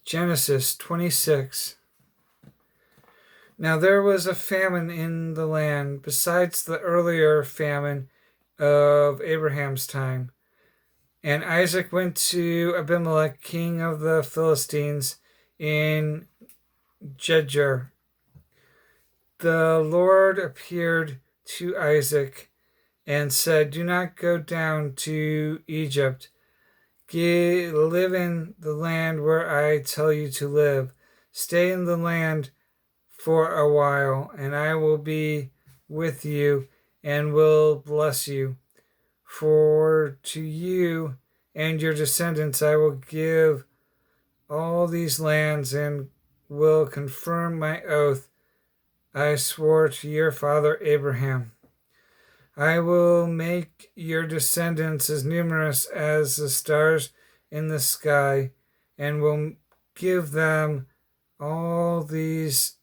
Genesis 26. Now there was a famine in the land, besides the earlier famine of Abraham's time. And Isaac went to Abimelech, king of the Philistines, in Gerar. The Lord appeared to Isaac and said, "Do not go down to Egypt. Live in the land where I tell you to live. Stay in the land for a while, and I will be with you and will bless you. For to you and your descendants I will give all these lands and will confirm my oath I swore to your father Abraham. I will make your descendants as numerous as the stars in the sky, and will give them all these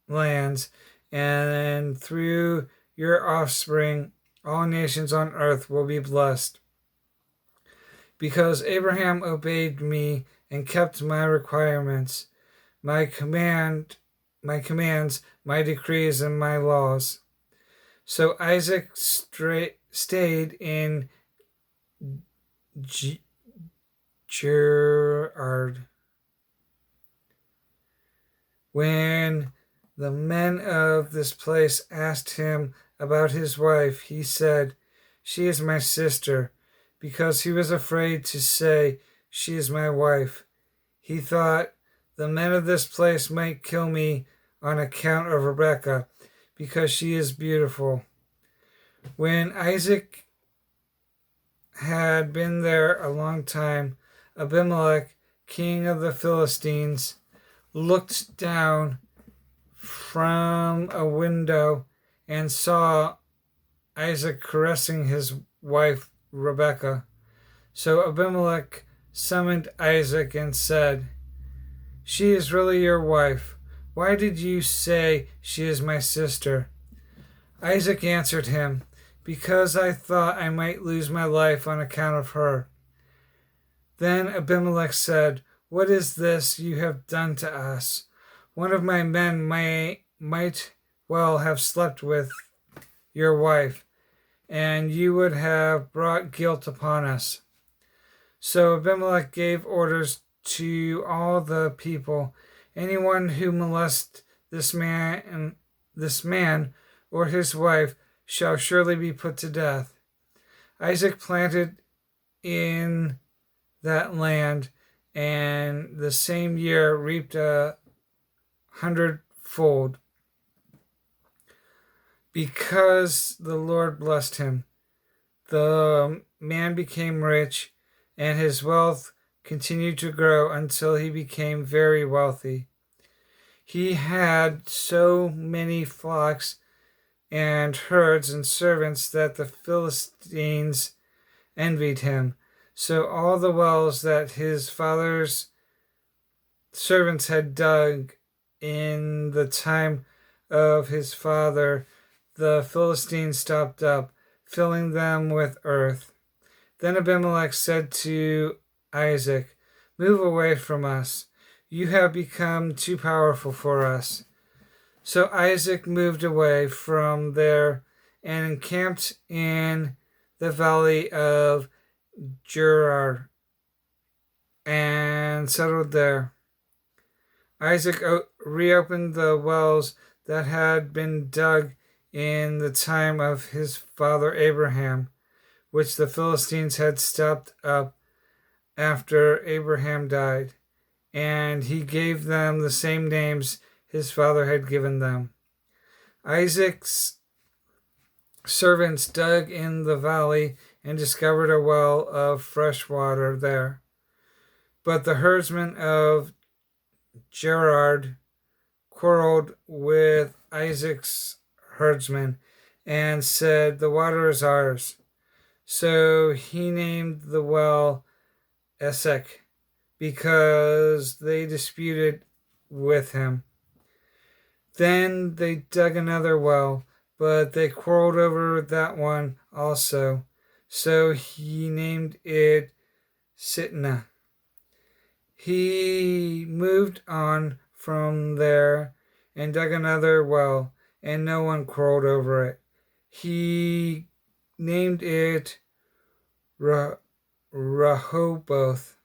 lands, and through your offspring all nations on earth will be blessed. Because Abraham obeyed me and kept my requirements, my commands, my decrees, and my laws." So Isaac stayed in Gerar. When the men of this place asked him about his wife, he said, "She is my sister," because he was afraid to say, "She is my wife." He thought, "The men of this place might kill me on account of Rebekah, because she is beautiful." When Isaac had been there a long time, Abimelech, king of the Philistines, looked down from a window and saw Isaac caressing his wife Rebekah. So Abimelech summoned Isaac and said, "She is really your wife. Why did you say she is my sister?" Isaac answered him, "Because I thought I might lose my life on account of her." Then Abimelech said, "What is this you have done to us? One of my men might well have slept with your wife, and you would have brought guilt upon us." So Abimelech gave orders to all the people, "Anyone who molests this man or his wife shall surely be put to death." Isaac planted in that land, and the same year reaped 100-fold, because the Lord blessed him. The man became rich, and his wealth continued to grow until he became very wealthy. He had so many flocks and herds and servants that the Philistines envied him. So all the wells that his father's servants had dug in the time of his father, the Philistines stopped up, filling them with earth. Then Abimelech said to Isaac, "Move away from us. You have become too powerful for us." So Isaac moved away from there and encamped in the valley of Gerar and settled there. Isaac reopened the wells that had been dug in the time of his father Abraham, which the Philistines had stopped up after Abraham died, and he gave them the same names his father had given them. Isaac's servants dug in the valley and discovered a well of fresh water there. But the herdsmen of Gerar quarreled with Isaac's herdsmen and said, "The water is ours." So he named the well Esek, because they disputed with him. Then they dug another well, but they quarreled over that one also. So he named it Sitnah. He moved on from there and dug another well, and no one quarreled over it. He named it Rehoboth,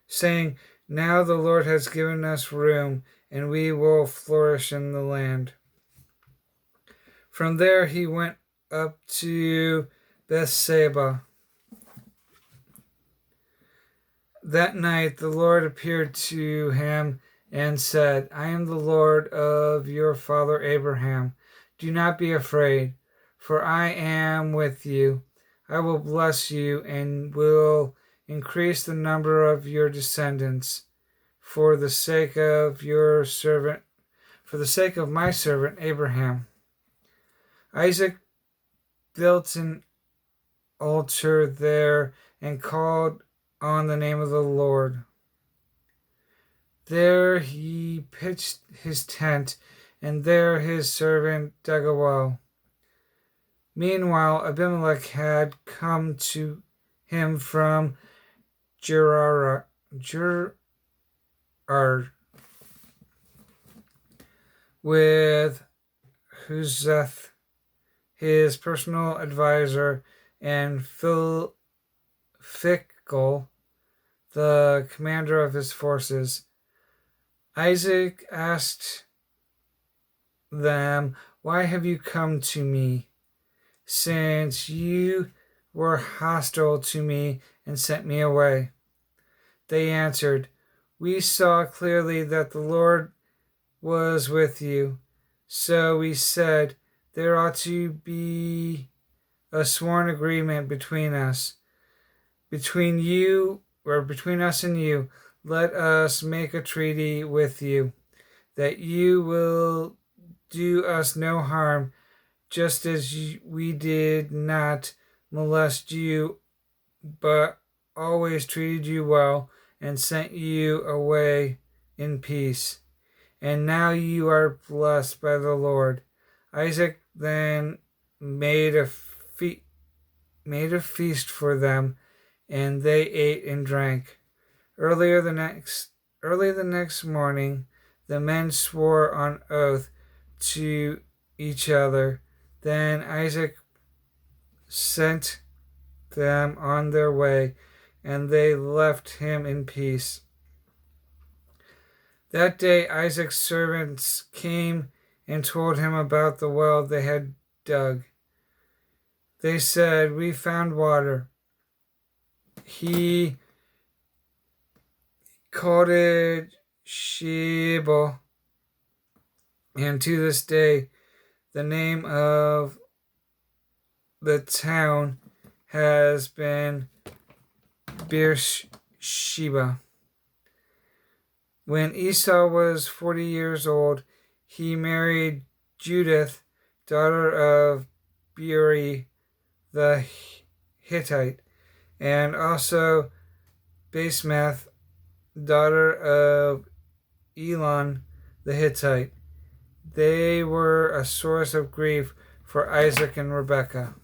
saying, "Now the Lord has given us room, and we will flourish in the land." From there he went up to Bethseba. That night the Lord appeared to him and said, "I am the Lord of your father Abraham. Do not be afraid, for I am with you. I will bless you and will increase the number of your descendants for the sake of my servant Abraham." Isaac built an altar there and called on the name of the Lord. There he pitched his tent, and there his servant dug a well. Meanwhile, Abimelech had come to him from Gerar, with Huzeth, his personal advisor, and Phicol, the commander of his forces. Isaac asked them, "Why have you come to me, since you were hostile to me and sent me away?" They answered, "We saw clearly that the Lord was with you. So we said, there ought to be a sworn agreement between us. Between us and you, let us make a treaty with you, that you will do us no harm, just as we did not molest you, but always treated you well and sent you away in peace. And now you are blessed by the Lord." Isaac then made a feast for them, and they ate and drank. Early the next morning, the men swore on oath to each other. Then Isaac sent them on their way, and they left him in peace. That day Isaac's servants came and told him about the well they had dug. They said, "We found water." He called it Sheba, and to this day the name of the town has been Beersheba. When Esau was 40 years old, he married Judith, daughter of Beeri the Hittite, and also Basemath, daughter of Elon the Hittite. They were a source of grief for Isaac and Rebekah.